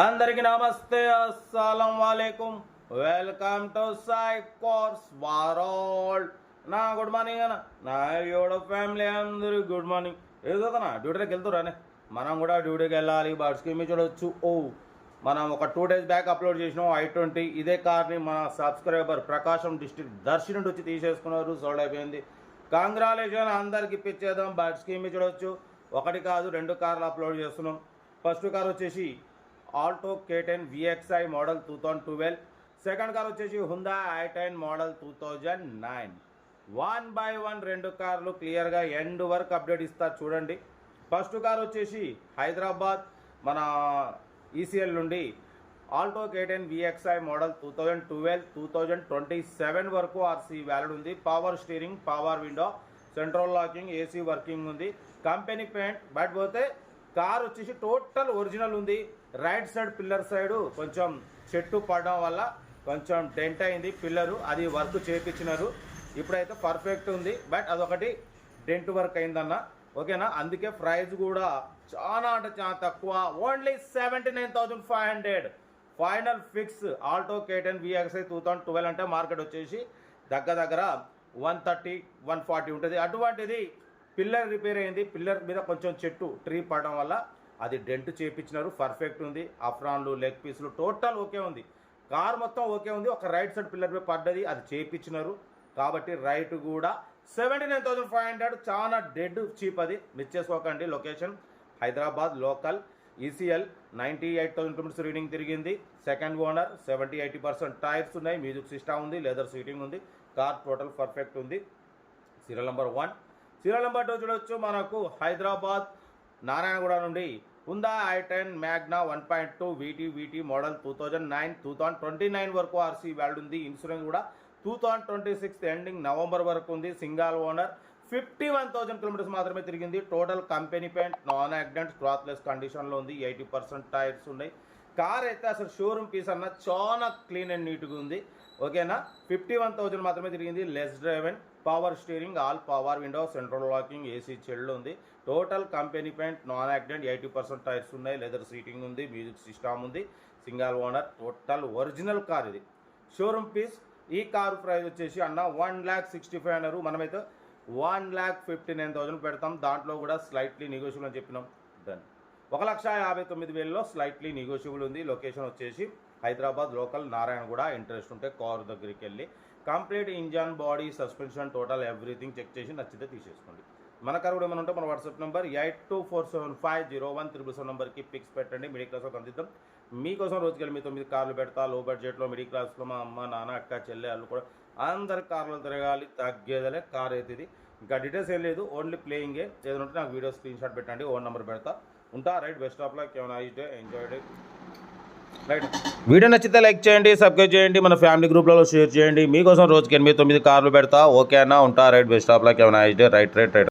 అందరికి నమస్తే, అస్సలం వాలేకుమ్. Welcome to Sai course world. నా గుడ్ మార్నింగ్ అన్న, నా యోడ ఫ్యామిలీ అందరూ గుడ్ మార్నింగ్. ఏదోనా డ్యూటీకి వెళ్తురానే, మనం కూడా డ్యూటీకి వెళ్ళాలి. బర్డ్స్కి మీ చూడవచ్చు. మనం ఒక 2 days బ్యాక్ అప్లోడ్ చేసినాం i20. ఇదే కార్ని మన సబ్స్క్రైబర్ ప్రకాశం డిస్ట్రిక్ట్ దర్శి నుండి వచ్చి తీసేసుకున్నారు. సోల్డ్ అయిపోయింది. కంగ్రాచులేషన్, అందరికి ఇప్పించేద్దాం. బర్డ్స్కి మీ చూడవచ్చు. 1 కాదు 2 కార్లు అప్లోడ్ చేస్తున్నాం. ఫస్ట్ కార్ వచ్చేసి Alto K10 VXI model 2012. Second car వచ్చేసి హుందా i10 మోడల్ 2009. 1 by 1 2 కార్లు క్లియర్గా ఎండ్ వరకు అప్డేట్ ఇస్తా చూడండి. ఫస్ట్ కార్ వచ్చేసి హైదరాబాద్ మన ECL నుండి ఆల్టో K10 VXI మోడల్ 2012 2027 వరకు ఆర్సీ వ్యాలిడ్ ఉంది. Power steering, power window, central locking, AC working ఉంది. Company paint. బట్ పోతే కార్ వచ్చేసి టోటల్ ఒరిజినల్ ఉంది. రైట్ సైడ్ పిల్లర్ సైడ్ కొంచెం చెట్టు పడడం వల్ల కొంచెం డెంట్ అయింది పిల్లరు, అది వర్క్ చేయించినారు. ఇప్పుడైతే పర్ఫెక్ట్ ఉంది. బట్ అదొకటి డెంట్ వర్క్ అయిందన్న, ఓకేనా. అందుకే ప్రైస్ కూడా చాలా అంటే చాలా తక్కువ. Only 79,500 final fix. Alto K10 VXI 2012 అంటే మార్కెట్ వచ్చేసి దగ్గర 130 140 ఉంటుంది. అటువంటిది పిల్లర్ రిపేర్ అయింది. పిల్లర్ మీద కొంచెం చెట్టు ట్రీ పడడం వల్ల అది డెంట్ చేయించినారు. పర్ఫెక్ట్ ఉంది. అఫ్రాన్లు, లెగ్ పీసులు టోటల్ ఓకే ఉంది. కార్ మొత్తం ఓకే ఉంది. ఒక రైట్ సైడ్ పిల్లర్ మీద పడ్డది, అది చేయించినారు. కాబట్టి రైట్ కూడా 79,500. చాలా డెడ్ చీప్. అది మిస్ చేసుకోకండి. Location Hyderabad local. ECL 98,000 kilometres reading తిరిగింది. Second owner. 70-80% టైర్స్ ఉన్నాయి. మ్యూజిక్ సిస్టమ్ ఉంది. లెదర్ సీటింగ్ ఉంది. కార్ టోటల్ పర్ఫెక్ట్ ఉంది. Serial number 1. సీరియల్ నెంబర్ 2 చూడవచ్చు. మనకు హైదరాబాద్ నారాయణగూడ నుండి హుందా i10 మ్యాగ్నా 1.2 VT మోడల్ 2009 2029 వరకు ఆర్సీ వ్యాలిడ్ ఉంది. ఇన్సూరెన్స్ కూడా 2026 ఎండింగ్ నవంబర్ వరకు ఉంది. Single owner. 51,000 కిలోమీటర్స్ మాత్రమే తిరిగింది. Total company paint, non accident, క్లాత్లెస్ కండిషన్లో ఉంది. 80% టైర్స్ ఉన్నాయి. కార్ అయితే అసలు షోరూమ్ పీస్ అన్న చాలా క్లీన్ అండ్ నీట్గా ఉంది, ఓకేనా. 51,000 మాత్రమే తిరిగింది. Less driven, power steering, all power window, central locking, AC చెల్లు ఉంది. Total company paint, non accident, 80% tyres ఉన్నాయి. లెదర్ సీటింగ్ ఉంది. మ్యూజిక్ సిస్టమ్ ఉంది. Single owner. Total original car ఇది, షోరూమ్ పీస్. ఈ కారు ప్రైస్ వచ్చేసి అన్న 1,65,000 అన్నారు. మనమైతే 1,59,000 పెడతాం. దాంట్లో కూడా స్లైట్లీ నెగోషియబుల్ అని చెప్పినాం. డన్. 1,59,000లో స్లైట్లీ నెగోషియబుల్ ఉంది. లొకేషన్ వచ్చేసి హైదరాబాద్ లోకల్ నారాయణగూడ. ఇంట్రెస్ట్ ఉంటే కార్ దగ్గరికి వెళ్ళి complete engine, body, suspension, total everything check చేసి నచ్చితే తీసేసుకోండి. మన కార్ కూడా ఏమైనా ఉంటే మన వాట్సాప్ నెంబర్ 8247501777 నెంబర్కి పిక్స్ పెట్టండి. మిడిల్ క్లాస్లో అందిద్దాం. మీకోసం రోజుకెళ్ళి మీ 9 కార్లు పెడతా. లో బడ్జెట్లో మిడిల్ క్లాస్లో మా అమ్మ, నాన్న, అక్క, చెల్లె, వాళ్ళు కూడా అందరి కార్లు తిరగాలి. తగ్గేదలే కార్ అయితే ఇది. ఇంకా డీటెయిల్స్ ఏం లేదు, ఓన్లీ ప్లేయింగే. ఏదైనా ఉంటే నాకు వీడియో స్క్రీన్ షాట్ పెట్టండి. ఓన్ నెంబర్ పెడతా. ఉంటా. రైట్. Best of luck. ఏమైనా day enjoy day. Right. Video నచ్చితే లైక్ చేయండి, సబ్స్క్రైబ్ చేయండి, మన ఫ్యామిలీ గ్రూప్లలో షేర్ చేయండి. మీకోసం రోజుకి 8-9 కార్లు పెడతా, ఓకే అన్న. ఉంటా. రైట్. Best of luck. ఏమైనా డే. రైట్.